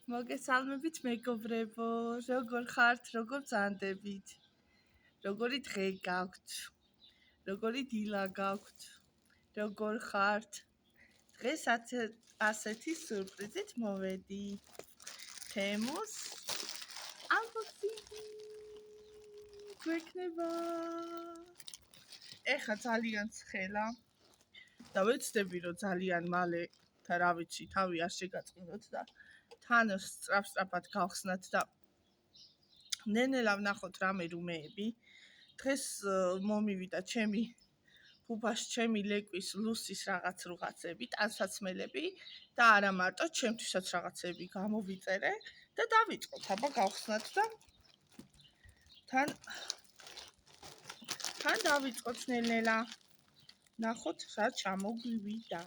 მოგესალმებით მეგობრებო, როგორ ხართ, როგორ ბრძანდებით, როგორი დღე გაქვთ, როგორი დილა გაქვთ, როგორ ხართ. დღეს ასეთი სურპრიზით მოვედი. თემუს unboxing გვექნება. ეხა ძალიან ცხელა და ვეცდები რომ ძალიან მალე და რა ვიცი, თავი არ შეგაწყინოთ და თან სწრაფად გავხსნათ და ნენელა ვნახოთ რამე რუმეები. დღეს მომივიდა ჩემი ფუფას, ჩემი ლეკვის ლუსის რაღაცები, ტანსაცმელები და არა მარტო ჩემთვისაც რაღაცები გამოვიწერე და დავიწყოთ, აბა გავხსნათ და თან დავიწყოთ ნენელა. ნახოთ რა ჩამოგვივიდა.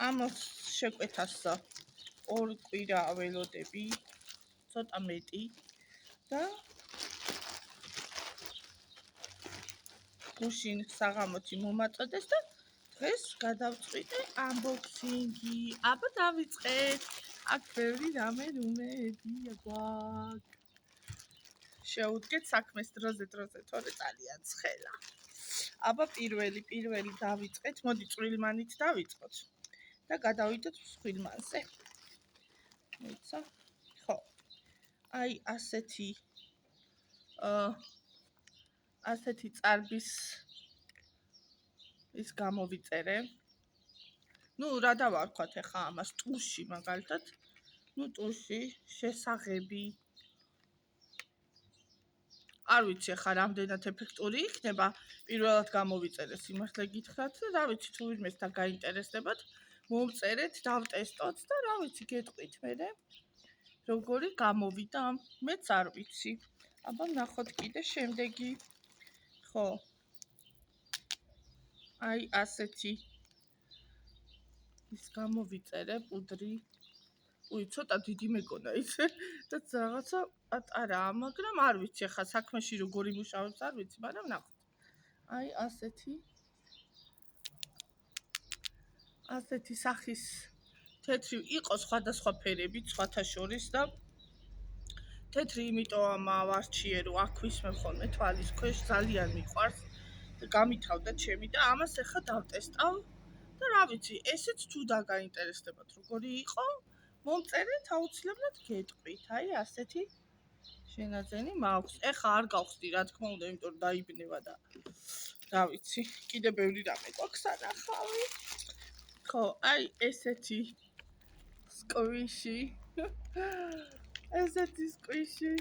ამას შეკვეთას 2 კვირა ველოდები, ცოტა მეტი და გუშინ საღამოთი მომაწოდეს და დღეს გადავწყვიტე unboxing-ი. აბა დავიწყეთ. აქ ბევრი რამე რუმეებია გვაქვს. შეუდგეთ საქმეს დროზე, თორე ძალიან ცხელა. აბა პირველი დავიწყეთ, მოდი წვრილმანით დავიწყოთ და გადავიდეთ მსხვილმანზე. მოიცა? ხო. აი ასეთი წარბის ის გამოვიწერე. რა დავარქვათ ახლა ამას, ტუში მაგალითად. ტუში, შესაღები. არ ვიცი ახლა რამდენად ეფექტური იქნება. პირველად გამოვიწერე სიმართლე გითხრათ და რა ვიცი თუ ვინმესთან გაინტერესდებათ, მომწერეთ, დავტესტოთ და რა ვიცი გეტყვით მერე. როგორი გამოვიდა, მეც არ ვიცი. აბა ნახოთ კიდე შემდეგი. ხო. აი ასეთი ის გამოვიწერე პუდრი. ცოტა დიდი მეკონა ისე და რაღაცა პატარაა, მაგრამ არ ვიცი ახლა საქმეში როგორ იმუშავებს, არ ვიცი, მაგრამ ნახოთ. აი ასეთი სახის თეთრი იყო სხვადასხვა ფერებით, სხვათა შორის და თეთრი იმიტომ ავარჩიე რომ აქ ვისმე ხოლმე თვალის ქვეშ, ძალიან მიყვარს და გამითავდა ჩემი და ამას ახლა დავტესტავ და რა ვიცი, ესეც თუ დაგაინტერესდებათ როგორი იყო, მომწერეთ, აუცილებლად გეტყვით. აი ასეთი შენაძენი მაქვს. ეხლა არ გავხსნი რა თქმა უნდა, იმიტომ რომ დაიბნება და რა ვიცი, კიდე ბევრი რამე გვაქვს ანახავი. ხო, აი ესეთი სკვიში. ესეთი სკვიში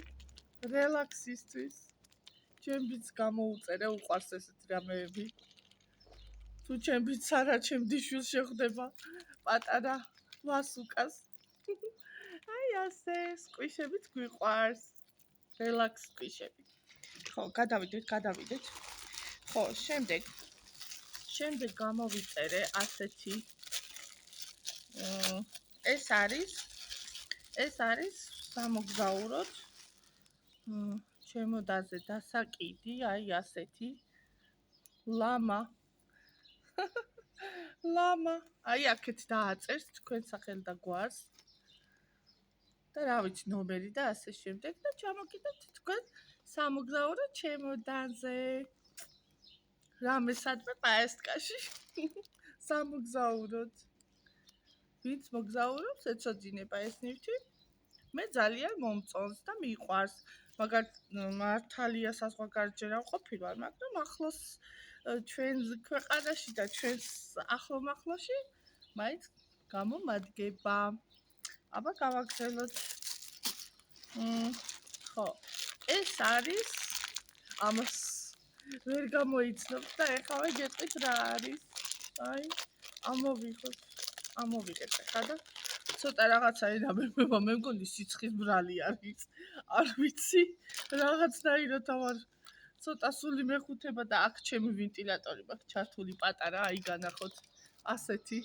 რელაქსისთვის. ჩემს გამოუწერე, უყვარს ესეთი რამეები. თუ ჩემს არა, ჩემ დიშვილს შეხვდება პატარა ვასუკას. აი ასე სკვიშებიც გვიყვარს. რელაქს სკვიშები. ხო, გადავიდეთ. ხო, შემდეგ გამოვიწერე ასეთი ეს არის სამოგზაუროდ ჩემოდანზე დასაკიდი, აი ასეთი ლამა. აი აქეთ დააწერს თქვენ სახელ და გვარს. და რა ვიცი, ნომერი და ასე შემდეგ და ჩამოკიდეთ თქვენ სამოგზაურო ჩემოდანზე. რამე სადმე პაესტკაში. სამოგზაუროდ. ვინც მოგზაურობს, ეცოდინება ეს ნივთი. მე ძალიან მომწონს და მიყვარს. მართალია საზღვარგარეთში არ ყოფილვარ, მაგრამ ახლოს ჩვენს ქვეყანაში და ჩვენს ახლომახლოში მაინც გამომადგება. აბა გავაგრძელოთ. ხო, ეს არის ამას ვერ გამოიცნობ და ეხავე გეტყვით რა არის. აი, ამოვიღეთ ახლა და ცოტა რაღაცა ენაბება, მე მგონი სიცხის ბრალი არის. არ ვიცი, რაღაცნაირად ავარ ცოტა სული მეხუთება და აქ ჩემი ვენტილატორი მაქვს ჩართული პატარა, აი განახოთ ასეთი.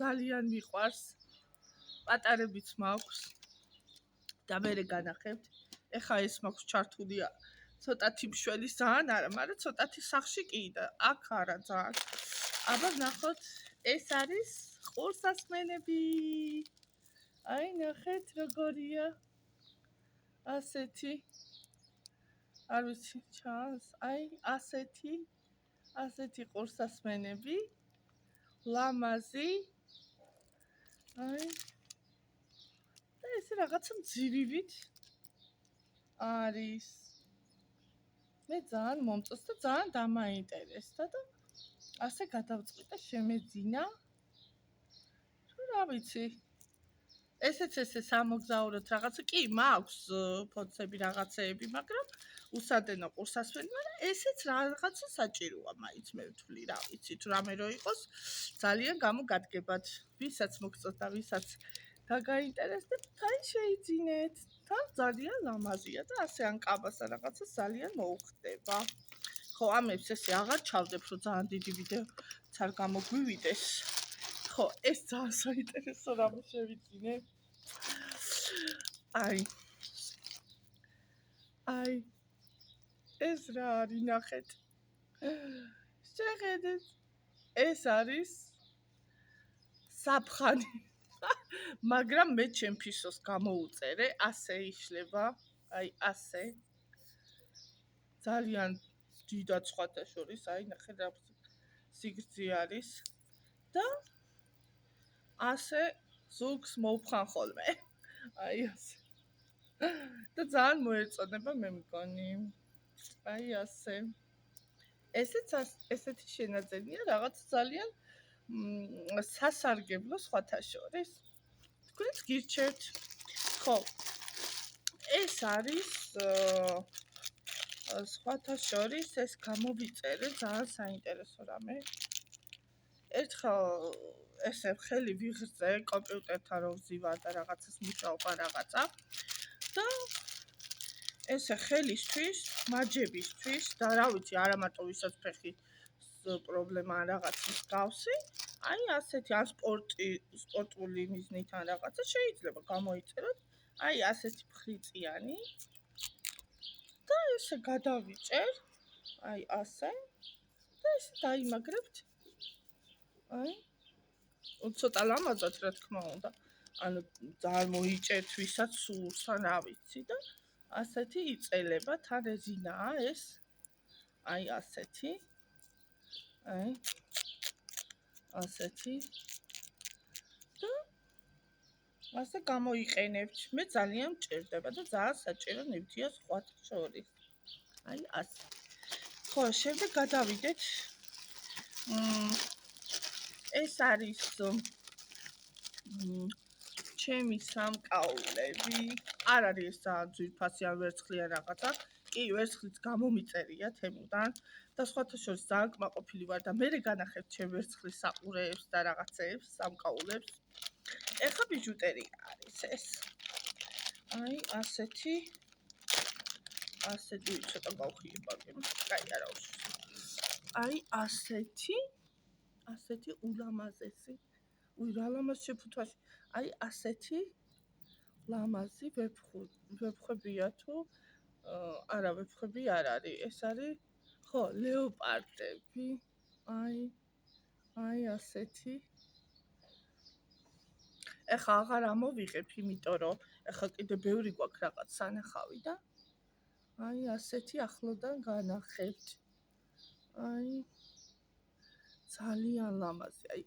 ძალიან მიყვარს. პატარებიც მაქვს და მერე განახებთ. ეხა ეს მაქვს ჩართული ცოტათი მშველი ძალიან არა, მაგრამ ცოტათი სახში კი და აქ არა ძალიან. აბა ნახოთ ეს არის ყურსასმენები. აი ნახეთ როგორია. ასეთი. არ ვიცი ჩანს. აი ასეთი ყურსასმენები. ლამაზი. აი და ეს რაღაცა მძივივით არის. მე ძალიან მომწონს და ძალიან დამაინტერესდა და ასე გადავწყვიტე შემეძინა. რა ვიცი. ესეც სამოგზაუროთ რაღაცა კი მაქვს ფოცები რაღაცეები, მაგრამ უსადენო ყურსასმენი, მაგრამ ესეც რაღაცა საჭიროა მაინც მე ვთვლი, რა ვიცი, თუ რამე რო იყოს ძალიან გამოგადგებათ. ვისაც მოგწონთ და ვისაც დაგაინტერესდებთ, აი შეიძინეთ. და ძალიან ლამაზია და ასე ან კაბასა რაღაცა ძალიან მოუხდება. ხო, ამებს ესე აღარ ჩავდებ, რომ ძალიან დიდი ვიდეოც არ გამოგვივიდეს. ხო, ეს ძალიან საინტერესო რამე შევიძინე. აი ეს რა არის ნახეთ. შეხედეთ. ეს არის საფხანი. მაგრამ მე ჩემფისოს გამოუწერე, ასე იშლება. აი ასე. ძალიან დიდად სხვათა შორის, აი ნახეთ რა სიგრძე არის და ასე ზურგს მოვხან ხოლმე. აი ასე. და ძალიან მოეწონება მე მგონი. აი ასე. ესეთი შენაძენია რაღაც ძალიან სასარგებლო სხვათა შორის. თქვენც გირჩევთ. ხო. ეს არის სხვათა შორის ეს გამოვიწერე ძალიან საინტერესო რამე. ერთხელ ესე ხელი ვიღრზე კომპიუტერთან რომ ვზივარ და რაღაცას მუშაობა რაღაცა და ესე ხელისთვის, მაჯებისთვის და რა ვიცი, არა მარტო ვისაც ფეხის პრობლემა ან რაღაც მსგავსი, აი ასეთი ან სპორტული მიზნით ან რაღაცა შეიძლება გამოიწეროთ. აი ასეთი ფხრიწიანი და ესე გადავიჭერ. აი ასე და ესე დაიმაგრებთ. აი ცოტა ლამაზად რა თქმა უნდა. ანუ ძალიან მოიჭერთ ვისაც სურს ან რა ვიცი და ასეთი იწელება, თან რეზინაა ეს. აი ასეთი. აი ასეთი. და ასე გამოიყენებთ. მე ძალიან მჭირდება და ძალიან საჭირო ნივთია სხვათა შორის. აი ასე. ხო, შემდეგ გადავიდეთ. ეს არის ჩემი სამკაულები. არ არის ეს ძალიან ძვირფასი ან ვერცხლიან რაღაცა. კი, ვერცხლიც გამომიწერია თემუდან და სხვათა შორის ძალიან კმაყოფილი ვარ და მე განახებთ ჩემ ვერცხლის საყურეებს და რაღაცეებს, სამკაულებს. ეხლა ბიჟუტერია არის ეს. აი ასეთი ცოტა გავხიებაგე. კაი არა უშვის. აი ასეთი ულამაზესი. რა ლამაზ შეფუთვაში. აი ასეთი ლამაზი ვეფხვებია თუ არა ვეფხვები არ არის. ეს არის ხო, ლეოპარდები. აი ასეთი. ეხლა აღარ ამოვიღებ, იმიტომ რომ ეხლა კიდე ბევრი გვაქვს რაღაც სანახავი და აი ასეთი ახლოდან განახებთ. აი ძალიან ლამაზი. აი